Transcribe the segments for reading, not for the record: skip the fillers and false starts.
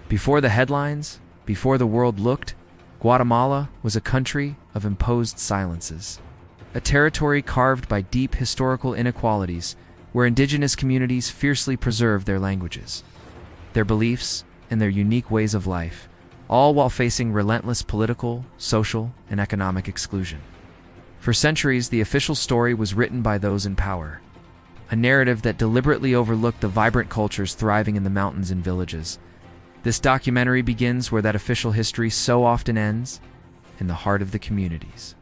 Before the headlines, before the world looked, Guatemala was a country of imposed silences. A territory carved by deep historical inequalities where indigenous communities fiercely preserved their languages, their beliefs, and their unique ways of life, all while facing relentless political, social, and economic exclusion. For centuries, the official story was written by those in power, a narrative that deliberately overlooked the vibrant cultures thriving in the mountains and villages. This documentary begins where that official history so often ends, in the heart of the communities.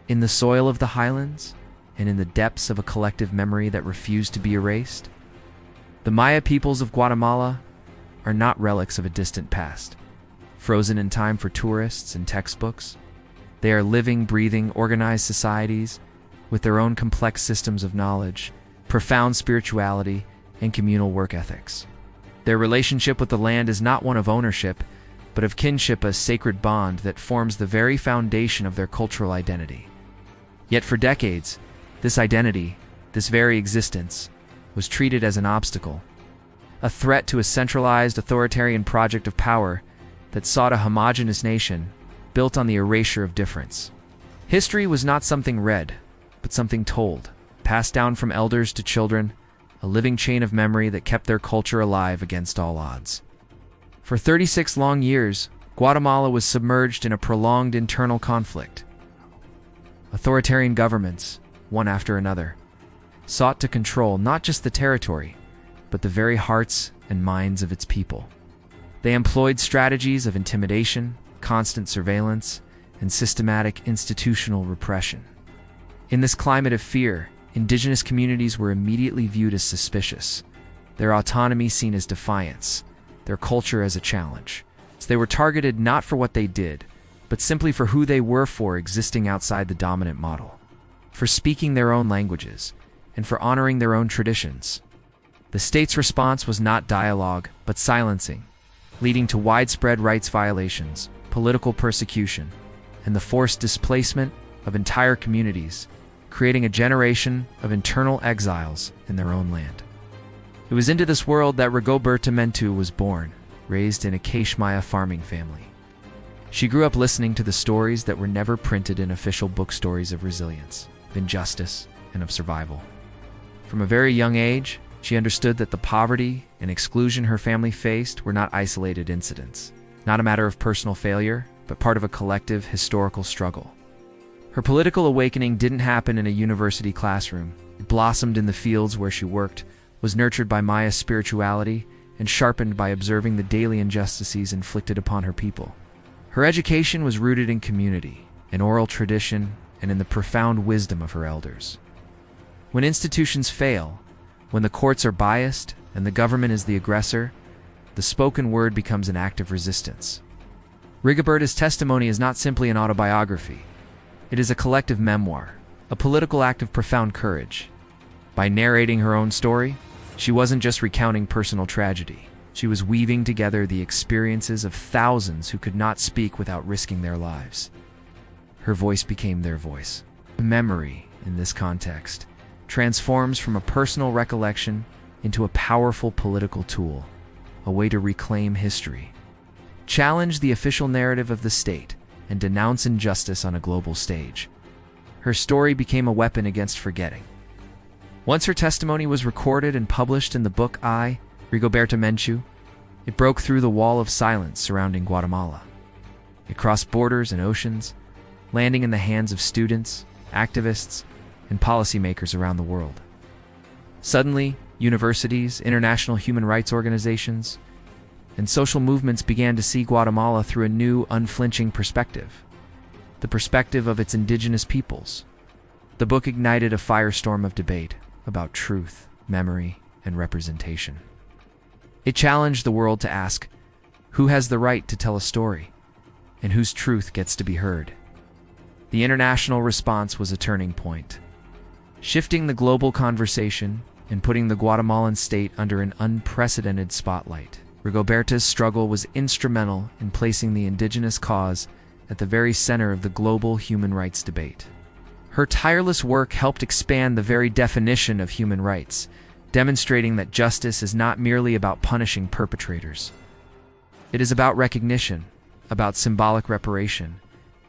In the soil of the highlands, and in the depths of a collective memory that refused to be erased. The Maya peoples of Guatemala are not relics of a distant past, frozen in time for tourists and textbooks. They are living, breathing, organized societies with their own complex systems of knowledge, profound spirituality, and communal work ethics. Their relationship with the land is not one of ownership, but of kinship, a sacred bond that forms the very foundation of their cultural identity. Yet for decades, this identity, this very existence, was treated as an obstacle, a threat to a centralized authoritarian project of power that sought a homogeneous nation built on the erasure of difference. History was not something read, but something told, passed down from elders to children, a living chain of memory that kept their culture alive against all odds. For 36 long years, Guatemala was submerged in a prolonged internal conflict. Authoritarian governments, one after another, sought to control not just the territory, but the very hearts and minds of its people. They employed strategies of intimidation, constant surveillance, and systematic institutional repression. In this climate of fear, indigenous communities were immediately viewed as suspicious, their autonomy seen as defiance, their culture as a challenge. So they were targeted not for what they did, but simply for who they were, for existing outside the dominant model, for speaking their own languages, and for honoring their own traditions. The state's response was not dialogue, but silencing, leading to widespread rights violations, political persecution, and the forced displacement of entire communities, creating a generation of internal exiles in their own land. It was into this world that Rigoberta Menchú was born, raised in a Maya farming family. She grew up listening to the stories that were never printed in official book stories of resilience, of injustice, and of survival. From a very young age, she understood that the poverty and exclusion her family faced were not isolated incidents, not a matter of personal failure, but part of a collective historical struggle. Her political awakening didn't happen in a university classroom. It blossomed in the fields where she worked, was nurtured by Maya spirituality, and sharpened by observing the daily injustices inflicted upon her people. Her education was rooted in community, in oral tradition, and in the profound wisdom of her elders. When institutions fail, when the courts are biased and the government is the aggressor, the spoken word becomes an act of resistance. Rigoberta's testimony is not simply an autobiography. It is a collective memoir, a political act of profound courage. By narrating her own story, she wasn't just recounting personal tragedy. She was weaving together the experiences of thousands who could not speak without risking their lives. Her voice became their voice. Memory, in this context, transforms from a personal recollection into a powerful political tool, a way to reclaim history, challenge the official narrative of the state, and denounce injustice on a global stage. Her story became a weapon against forgetting. Once her testimony was recorded and published in the book Rigoberta Menchú, it broke through the wall of silence surrounding Guatemala. It crossed borders and oceans, landing in the hands of students, activists, and policymakers around the world. Suddenly, universities, international human rights organizations, and social movements began to see Guatemala through a new, unflinching perspective, the perspective of its indigenous peoples. The book ignited a firestorm of debate about truth, memory, and representation. It challenged the world to ask, who has the right to tell a story, and whose truth gets to be heard? The international response was a turning point, shifting the global conversation and putting the Guatemalan state under an unprecedented spotlight. Rigoberta's struggle was instrumental in placing the indigenous cause at the very center of the global human rights debate. Her tireless work helped expand the very definition of human rights, demonstrating that justice is not merely about punishing perpetrators, It is about recognition, about symbolic reparation,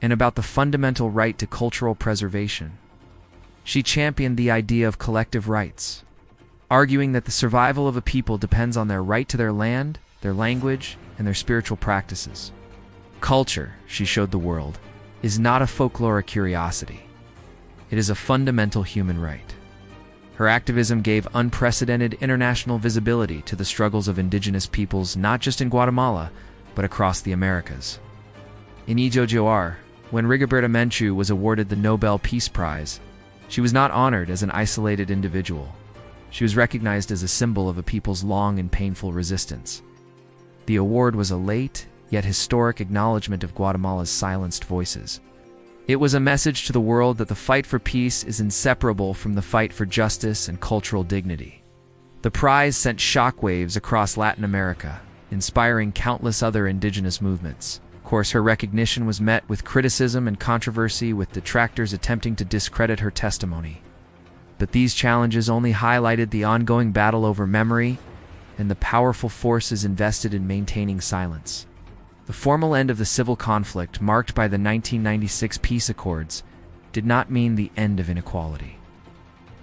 and about the fundamental right to cultural preservation. She championed the idea of collective rights, arguing that the survival of a people depends on their right to their land, their language, and their spiritual practices. Culture, she showed the world, is not a folkloric curiosity. It is a fundamental human right. Her activism gave unprecedented international visibility to the struggles of indigenous peoples not just in Guatemala, but across the Americas. In Ijojoar, when Rigoberta Menchú was awarded the Nobel Peace Prize, she was not honored as an isolated individual. She was recognized as a symbol of a people's long and painful resistance. The award was a late, yet historic acknowledgement of Guatemala's silenced voices. It was a message to the world that the fight for peace is inseparable from the fight for justice and cultural dignity. The prize sent shockwaves across Latin America, inspiring countless other indigenous movements. Of course, her recognition was met with criticism and controversy, with detractors attempting to discredit her testimony. But these challenges only highlighted the ongoing battle over memory and the powerful forces invested in maintaining silence. The formal end of the civil conflict, marked by the 1996 peace accords, did not mean the end of inequality.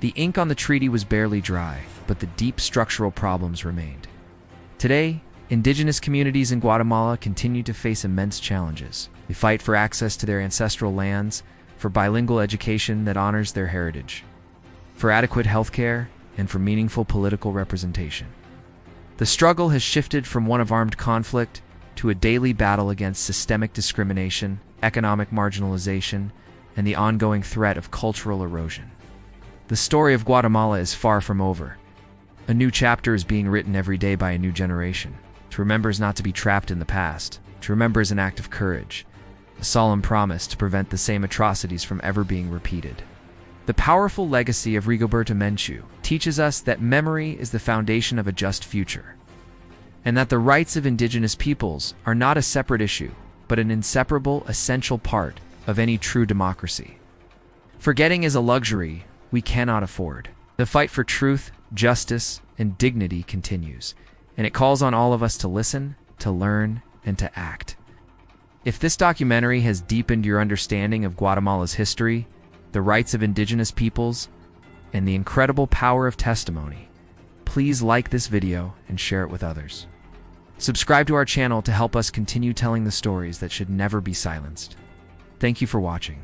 The ink on the treaty was barely dry, but the deep structural problems remained. Today, indigenous communities in Guatemala continue to face immense challenges. They fight for access to their ancestral lands, for bilingual education that honors their heritage, for adequate healthcare, and for meaningful political representation. The struggle has shifted from one of armed conflict to a daily battle against systemic discrimination, economic marginalization, and the ongoing threat of cultural erosion. The story of Guatemala is far from over. A new chapter is being written every day by a new generation. To remember is not to be trapped in the past. To remember is an act of courage, a solemn promise to prevent the same atrocities from ever being repeated. The powerful legacy of Rigoberta Menchú teaches us that memory is the foundation of a just future, and that the rights of indigenous peoples are not a separate issue, but an inseparable, essential part of any true democracy. Forgetting is a luxury we cannot afford. The fight for truth, justice, and dignity continues, and it calls on all of us to listen, to learn, and to act. If this documentary has deepened your understanding of Guatemala's history, the rights of indigenous peoples, and the incredible power of testimony, please like this video and share it with others. Subscribe to our channel to help us continue telling the stories that should never be silenced. Thank you for watching.